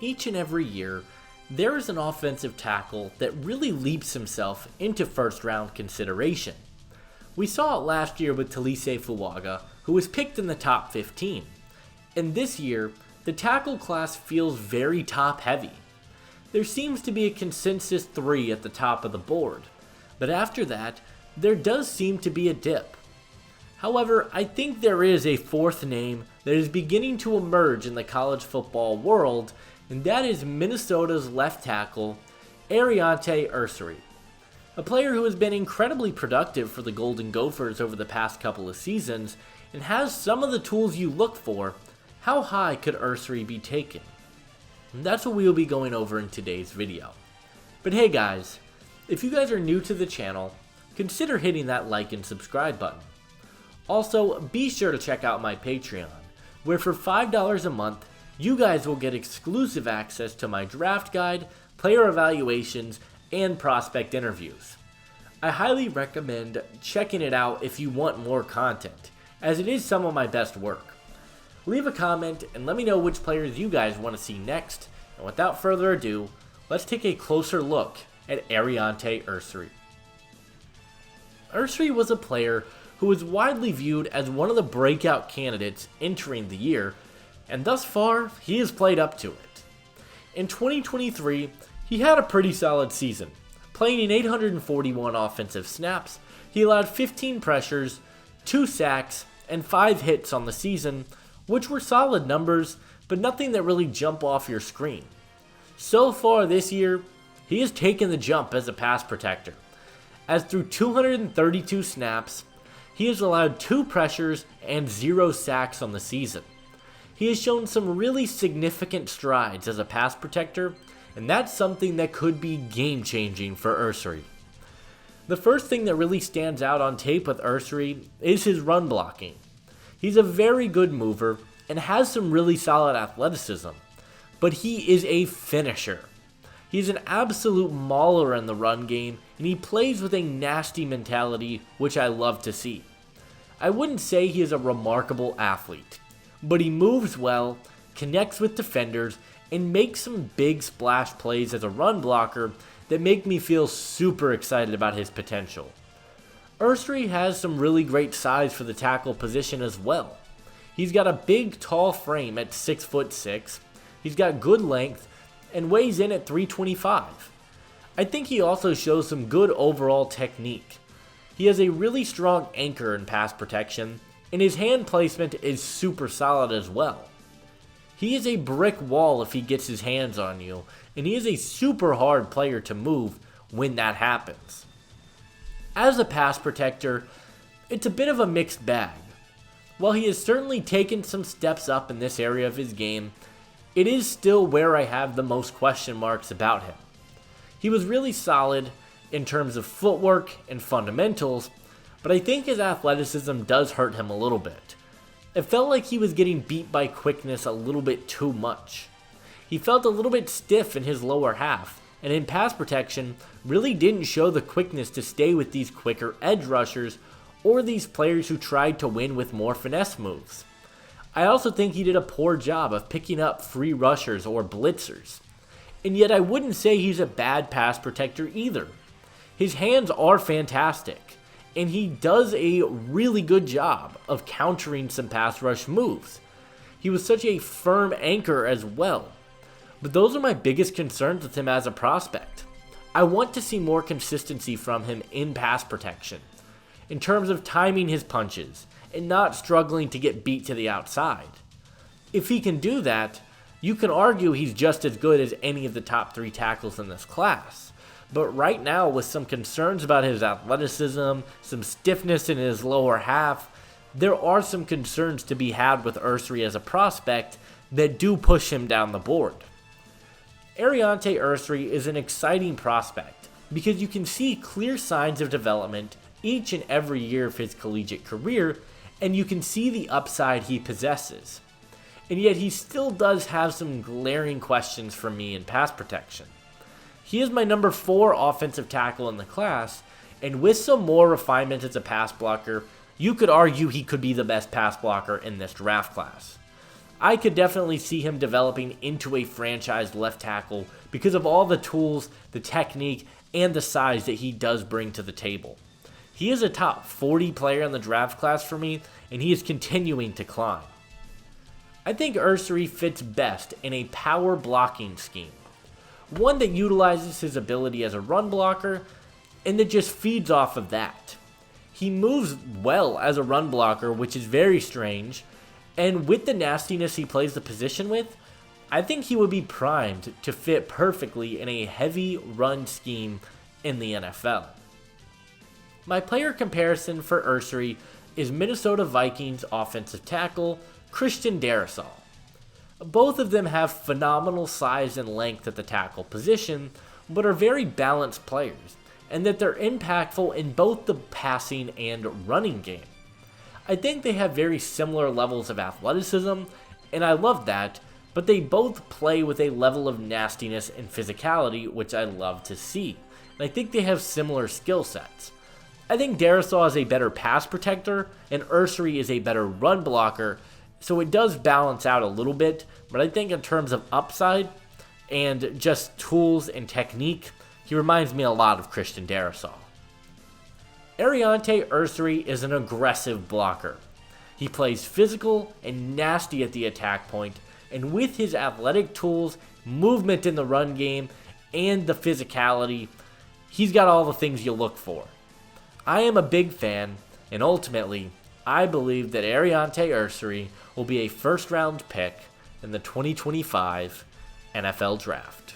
Each and every year, there is an offensive tackle that really leaps himself into first round consideration. We saw it last year with Talise Fuaga, who was picked in the top 15. And this year, the tackle class feels very top heavy. There seems to be a consensus 3 at the top of the board, but after that, there does seem to be a dip. However, I think there is a fourth name that is beginning to emerge in the college football world, and that is Minnesota's left tackle, Aireontae Ersery. A player who has been incredibly productive for the Golden Gophers over the past couple of seasons and has some of the tools you look for. How high could Ersery be taken? And that's what we will be going over in today's video. But hey guys, if you guys are new to the channel, consider hitting that like and subscribe button. Also, be sure to check out my Patreon, where for $5 a month, you guys will get exclusive access to my draft guide, player evaluations, and prospect interviews. I highly recommend checking it out if you want more content, as it is some of my best work. Leave a comment and let me know which players you guys want to see next, and without further ado, let's take a closer look at Aireontae Ersery. Ersery was a player who was widely viewed as one of the breakout candidates entering the year, and thus far, he has played up to it. In 2023, he had a pretty solid season. Playing in 841 offensive snaps, he allowed 15 pressures, 2 sacks, and 5 hits on the season, which were solid numbers, but nothing that really jump off your screen. So far this year, he has taken the jump as a pass protector, as through 232 snaps, he has allowed 2 pressures and 0 sacks on the season. He has shown some really significant strides as a pass protector, and that's something that could be game-changing for Ersery. The first thing that really stands out on tape with Ersery is his run blocking. He's a very good mover and has some really solid athleticism, but he is a finisher. He's an absolute mauler in the run game, and he plays with a nasty mentality, which I love to see. I wouldn't say he is a remarkable athlete, but he moves well, connects with defenders, and makes some big splash plays as a run blocker that make me feel super excited about his potential. Ersery has some really great size for the tackle position as well. He's got a big tall frame at 6'6", he's got good length, and weighs in at 325. I think he also shows some good overall technique. He has a really strong anchor in pass protection, and his hand placement is super solid as well. He is a brick wall if he gets his hands on you, and he is a super hard player to move when that happens. As a pass protector, it's a bit of a mixed bag. While he has certainly taken some steps up in this area of his game, it is still where I have the most question marks about him. He was really solid in terms of footwork and fundamentals, but I think his athleticism does hurt him a little bit. It felt like he was getting beat by quickness a little bit too much. He felt a little bit stiff in his lower half, and in pass protection, really didn't show the quickness to stay with these quicker edge rushers or these players who tried to win with more finesse moves. I also think he did a poor job of picking up free rushers or blitzers. And yet I wouldn't say he's a bad pass protector either. His hands are fantastic, and he does a really good job of countering some pass rush moves. He was such a firm anchor as well. But those are my biggest concerns with him as a prospect. I want to see more consistency from him in pass protection, in terms of timing his punches, and not struggling to get beat to the outside. If he can do that, you can argue he's just as good as any of the top 3 tackles in this class. But right now, with some concerns about his athleticism, some stiffness in his lower half, there are some concerns to be had with Ersery as a prospect that do push him down the board. Aireontae Ersery is an exciting prospect because you can see clear signs of development each and every year of his collegiate career, and you can see the upside he possesses. And yet he still does have some glaring questions for me in pass protection. He is my number 4 offensive tackle in the class, and with some more refinement as a pass blocker, you could argue he could be the best pass blocker in this draft class. I could definitely see him developing into a franchise left tackle because of all the tools, the technique, and the size that he does bring to the table. He is a top 40 player in the draft class for me, and he is continuing to climb. I think Ersery fits best in a power blocking scheme, one that utilizes his ability as a run blocker and that just feeds off of that. He moves well as a run blocker, which is very strange, and with the nastiness he plays the position with, I think he would be primed to fit perfectly in a heavy run scheme in the NFL. My player comparison for Ersery is Minnesota Vikings offensive tackle Christian Darrisaw. Both of them have phenomenal size and length at the tackle position, but are very balanced players, and that they're impactful in both the passing and running game. I think they have very similar levels of athleticism, and I love that, but they both play with a level of nastiness and physicality, which I love to see. And I think they have similar skill sets. I think Darrisaw is a better pass protector, and Ersery is a better run blocker, so it does balance out a little bit, but I think in terms of upside and just tools and technique, he reminds me a lot of Christian Darrisaw. Aireontae Ersery is an aggressive blocker. He plays physical and nasty at the attack point, and with his athletic tools, movement in the run game, and the physicality, he's got all the things you look for. I am a big fan, and ultimately, I believe that Aireontae Ersery will be a first-round pick in the 2025 NFL Draft.